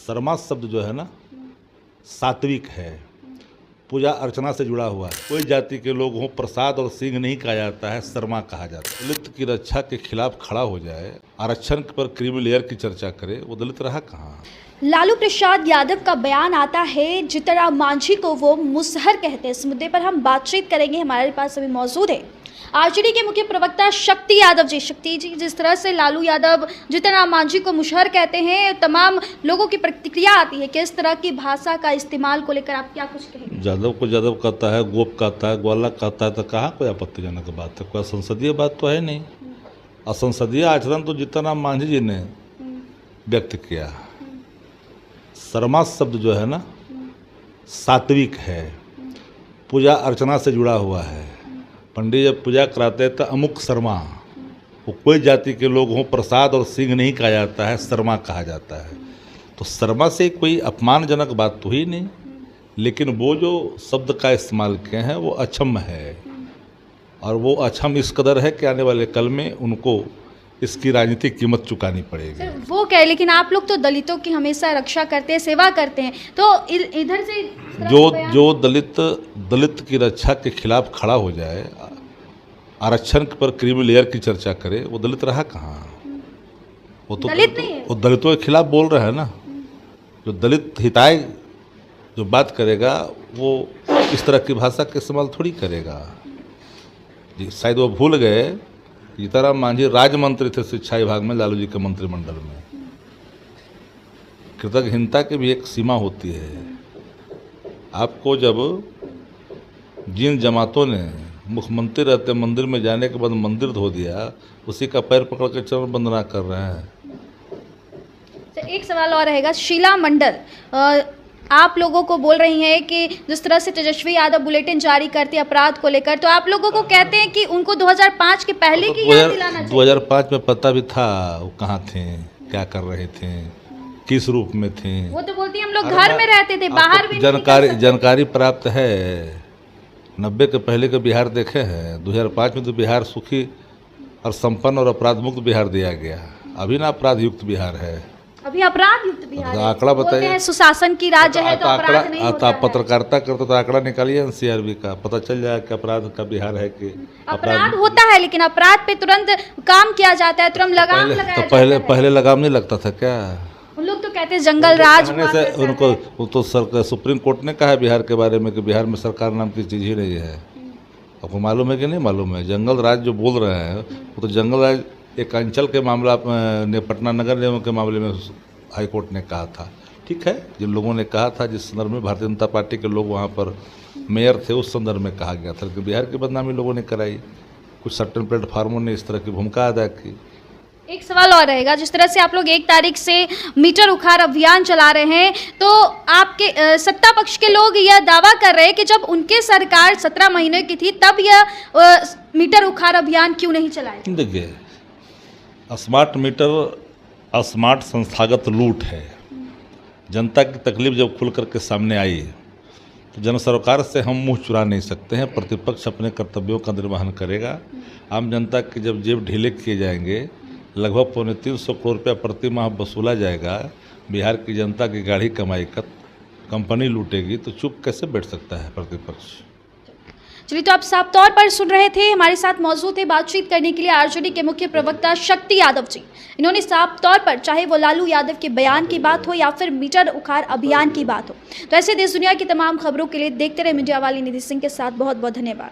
शर्मा शब्द जो है ना सात्विक है, पूजा अर्चना से जुड़ा हुआ है। कोई जाति के लोग हों, प्रसाद और सिंह नहीं कहा जाता है, शर्मा कहा जाता है। दलित की रक्षा के खिलाफ खड़ा हो जाए, आरक्षण पर क्रीमी लेयर की चर्चा करे, वो दलित रहा कहाँ। लालू प्रसाद यादव का बयान आता है, जीतनराम मांझी को वो मुसहर कहते हैं। इस मुद्दे पर हम बातचीत करेंगे। हमारे पास अभी मौजूद है आरजेडी के मुख्य प्रवक्ता शक्ति यादव जी। शक्ति जी, जिस तरह से लालू यादव जीतनराम मांझी को मुसहर कहते हैं, तमाम लोगों की प्रतिक्रिया आती है कि इस तरह की भाषा का इस्तेमाल को लेकर आप क्या कुछ कहेंगे? यादव को यादव कहता है, गोप कहता है, ग्वाला कहता है, तो कहाँ कोई आपत्तिजनक बात है? कोई संसदीय बात तो है नहीं। असंसदीय आचरण तो जीतनराम मांझी जी ने व्यक्त किया। शर्मा शब्द जो है ना सात्विक है, पूजा अर्चना से जुड़ा हुआ है। पंडित जब पूजा कराते हैं तो अमुक शर्मा, वो कोई जाति के लोग हों, प्रसाद और सिंह नहीं कहा जाता है, शर्मा कहा जाता है। तो शर्मा से कोई अपमानजनक बात तो ही नहीं, लेकिन वो जो शब्द का इस्तेमाल किए हैं वो अक्षम है, और वो अक्षम इस कदर है कि आने वाले कल में उनको इसकी राजनीतिक कीमत चुकानी पड़ेगी। सर, वो क्या है, लेकिन आप लोग तो दलितों की हमेशा रक्षा करते हैं, सेवा करते हैं, तो इधर से जो दलित की रक्षा के खिलाफ खड़ा हो जाए, आरक्षण पर क्रीमी लेयर की चर्चा करे, वो दलित रहा कहाँ। वो तो दलित नहीं है। वो दलितों के खिलाफ बोल रहा है ना। जो दलित हिताय जो बात करेगा वो इस तरह की भाषा का इस्तेमाल थोड़ी करेगा जी। शायद वो भूल गए, जीतनराम मांझी राज्य मंत्री थे शिक्षा विभाग में, लालू जी के मंत्रिमंडल में। कृतज्ञता की भी एक सीमा होती है। आपको जब जिन जमातों ने मुख्यमंत्री रहते मंदिर में जाने के बाद मंदिर धो दिया, उसी का पैर पकड़ के चरण वंदना कर रहे हैं। एक सवाल और रहेगा, शीला मंडल आप लोगों को बोल रही हैं कि जिस तरह से तेजस्वी यादव बुलेटिन जारी करते हैं अपराध को लेकर, तो आप लोगों को कहते हैं कि उनको 2005 के पहले की याद दिलाना चाहिए। 2005 में पता भी था वो कहाँ थे, क्या कर रहे थे, किस रूप में थे। वो तो बोलती है हम लोग घर में रहते थे, बाहर भी जानकारी प्राप्त है। 90 के पहले का बिहार देखे हैं। 2005 में तो बिहार सुखी और संपन्न और अपराध मुक्त बिहार दिया गया। अभी ना अपराध युक्त बिहार है, अभी अपराध युक्त बिहार है। आंकड़ा बताइए। सुशासन की राज्य है तो अपराध नहीं होता है। आप पत्रकारिता करते तो आंकड़ा निकालिए एनसीआरबी का, पता चल जाएगा कि अपराध का बिहार है कि अपराध होता है, लेकिन अपराध पे तुरंत काम किया जाता है, तुरंत लगाम लगाया जाता है। पहले लगाम नहीं लगता था क्या? उन लोग तो कहते हैं जंगल राज से उनको तो सुप्रीम कोर्ट ने कहा है बिहार के बारे में कि बिहार में सरकार नाम की चीज़ ही नहीं है। आपको मालूम है कि नहीं मालूम है? जंगल राज जो बोल रहे हैं वो तो जंगल राज एक अंचल के मामला ने पटना नगर निगम के मामले में हाईकोर्ट ने कहा था। ठीक है, जिन लोगों ने कहा था, जिस संदर्भ में भारतीय जनता पार्टी के लोग वहाँ पर मेयर थे, उस संदर्भ में कहा गया था कि बिहार की बदनामी लोगों ने कराई। कुछ सर्टेन प्लेटफार्मों ने इस तरह की भूमिका अदा की। एक सवाल और रहेगा, जिस तरह से आप लोग 1 तारीख से मीटर उखाड़ अभियान चला रहे हैं, तो आपके सत्ता पक्ष के लोग यह दावा कर रहे हैं कि जब उनके सरकार 17 महीने की थी तब यह मीटर उखाड़ अभियान क्यों नहीं चलाए? देखिए, स्मार्ट मीटर स्मार्ट संस्थागत लूट है। जनता की तकलीफ जब खुल करके सामने आई तो जन सरकार से हम मुंह चुरा नहीं सकते हैं। प्रतिपक्ष अपने कर्तव्यों का निर्वहन करेगा। आम जनता की जब जेब ढीले किए जाएंगे, लगभग 350 करोड़ रुपया प्रति माह वसूला जाएगा, बिहार की जनता की गाढ़ी कमाई का कंपनी लूटेगी, तो चुप कैसे बैठ सकता है प्रतिपक्ष? चलिए, तो आप साफ तौर पर सुन रहे थे। हमारे साथ मौजूद थे बातचीत करने के लिए आरजेडी के मुख्य प्रवक्ता शक्ति यादव जी। इन्होंने साफ तौर पर, चाहे वो लालू यादव के बयान की बात हो या फिर मीटर उखाड़ अभियान की बात हो, तो ऐसे देश दुनिया की तमाम खबरों के लिए देखते रहे मीडिया वाली निधि सिंह के साथ। बहुत बहुत धन्यवाद।